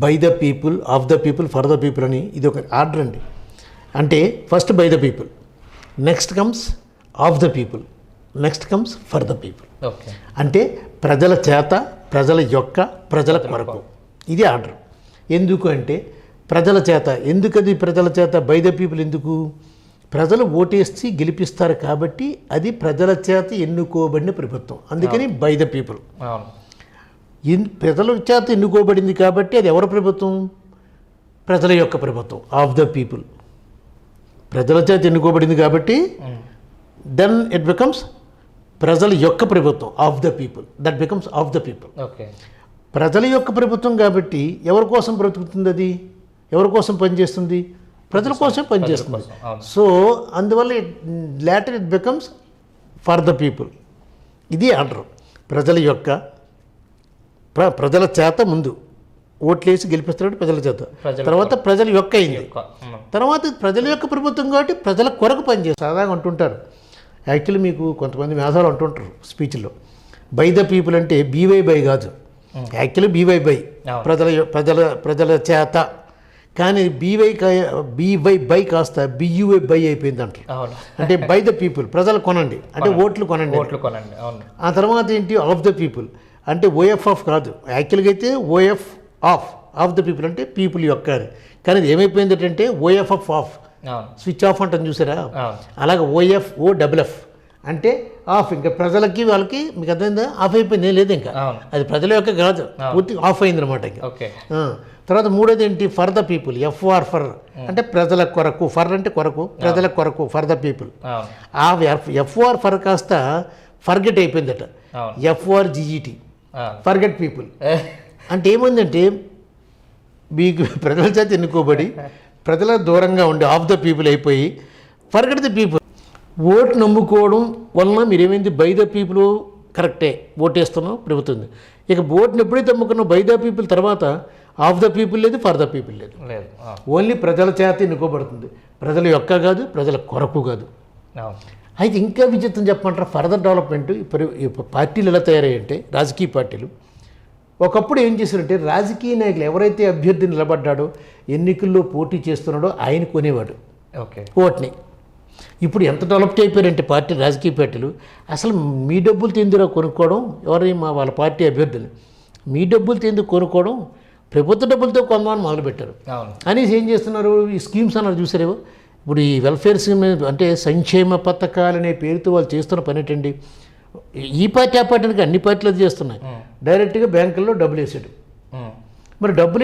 By the people, of the people, for the people అని ఇది ఒక ఆర్డర్ అండి. అంటే first by the people, next comes of the people, next comes for the people. అంటే ప్రజల చేత, ప్రజల యొక్క, ప్రజల కొరకు, ఇది ఆర్డర్. ఎందుకు అంటే ప్రజల చేత, ఎందుకది ప్రజల చేత, బై ద పీపుల్ ఎందుకు? ప్రజలు ఓటేసి గెలిపిస్తారు కాబట్టి అది ప్రజల చేత ఎన్నుకోబడిన ప్రభుత్వం, అందుకని బై ద పీపుల్. ప్రజల చేత ఎన్నుకోబడింది కాబట్టి అది ఎవరి ప్రభుత్వం? ప్రజల యొక్క ప్రభుత్వం, ఆఫ్ ద పీపుల్. ప్రజల చేత ఎన్నుకోబడింది కాబట్టి దెన్ ఇట్ బికమ్స్ ప్రజల యొక్క ప్రభుత్వం, of the people, that becomes of the people. ప్రజల యొక్క ప్రభుత్వం కాబట్టి ఎవరి కోసం బ్రతుకుతుంది? అది ఎవరి కోసం పనిచేస్తుంది? ప్రజల కోసం పనిచేస్తుంది. సో అందువల్ల later it becomes for the people. ఇది ఆర్డర్. ప్రజల యొక్క, ప్రజల చేత ముందు ఓట్లేసి గెలిపిస్తున్నాడు ప్రజల చేత, తర్వాత ప్రజల యొక్క అయింది, తర్వాత ప్రజల యొక్క ప్రభుత్వం కాబట్టి ప్రజల కొరకు పనిచేస్తారు. సరదాగా అంటుంటారు, యాక్చువల్లీ మీకు కొంతమంది మేధావులు అంటుంటారు స్పీచ్లో, బై ద పీపుల్ అంటే బీవై బై కాదు, యాక్చువల్లీ బీవై బై, ప్రజల ప్రజల ప్రజల చేత. కానీ బీవై బై కాస్త బియువై బై అయిపోయింది అంటారు. అంటే బై ద పీపుల్, ప్రజలు కొనండి అంటే ఓట్లు కొనండి. ఆ తర్వాత ఏంటి? ఆఫ్ ద పీపుల్ అంటే ఓఎఫ్ ఆఫ్ కాదు, యాక్చువల్గా అయితే ఓఎఫ్ ఆఫ్ ద పీపుల్ అంటే పీపుల్ యొక్క. కానీ ఇది ఏమైపోయింది అంటే ఓఎఫ్ ఆఫ్, స్విచ్ ఆఫ్ అంటాను చూసారా, అలాగే ఓఎఫ్ అంటే ఆఫ్. ఇంకా ప్రజలకి వాళ్ళకి మీకు అర్థమైందా? ఆఫ్ అయిపోయింది, ఏం లేదు ఇంకా, అది ప్రజల యొక్క కాదు, పూర్తి ఆఫ్ అయింది అనమాట. తర్వాత మూడోది ఏంటి? For the people, FR for అంటే ప్రజల కొరకు, ఫర్ అంటే కొరకు, ప్రజల కొరకు, ఫర్ ద పీపుల్. ఆ ఎఫ్ఆర్ ఫర్ కాస్త ఫర్గెట్ అయిపోయిందట, ఎఫ్ఆర్జిఈటి, ఫర్గెట్ పీపుల్. అంటే ఏమైందంటే మీకు ప్రజల చేత ఎన్నుకోబడి ప్రజల దూరంగా ఉండి ఆఫ్ ద పీపుల్ అయిపోయి ఫర్గెట్ ద పీపుల్. ఓటు నమ్ముకోవడం వలన మీరేమైంది? బై ద పీపుల్ కరెక్టే, ఓటేస్తున్నాం ప్రభుత్వం. ఇక ఓటుని ఎప్పుడైతే నమ్ముకున్నాం బై ద పీపుల్, తర్వాత ఆఫ్ ద పీపుల్ లేదు, ఫర్ ద పీపుల్ లేదు, ఓన్లీ ప్రజల చేత ఎన్నుకోబడుతుంది, ప్రజల యొక్క కాదు, ప్రజల కొరకు కాదు. అయితే ఇంకా విచిత్రం చెప్పమంటారా? ఫర్దర్ డెవలప్మెంట్ ఇప్పుడు పార్టీలు ఎలా తయారయ్యంటే, రాజకీయ పార్టీలు ఒకప్పుడు ఏం చేశారంటే, రాజకీయ నాయకులు ఎవరైతే అభ్యర్థి నిలబడ్డాడో, ఎన్నికల్లో పోటీ చేస్తున్నాడో ఆయన కొనేవాడు ఓట్ని. ఇప్పుడు ఎంత డెవలప్ అయిపోయారంటే పార్టీలు, రాజకీయ పార్టీలు, అసలు మీ డబ్బులు తిందిరా కొనుక్కోవడం, ఎవరైనా వాళ్ళ పార్టీ అభ్యర్థులు మీ డబ్బులు తిందుకు కొనుక్కోవడం, ప్రభుత్వ డబ్బులతో కొందామని మొదలుపెట్టారు. అనేసి ఏం చేస్తున్నారు? ఈ స్కీమ్స్ అన్నారు చూసారేవో. ఇప్పుడు ఈ వెల్ఫేర్ స్కీమ్ అంటే సంక్షేమ పథకాలు అనే పేరుతో వాళ్ళు చేస్తున్న పని ఏంటండి? ఈ పార్టీ ఆ పార్టీకి అన్ని పార్టీలు చేస్తున్నాయి, డైరెక్ట్గా బ్యాంకుల్లో డబ్బులు వేసాడు. మరి డబ్బులు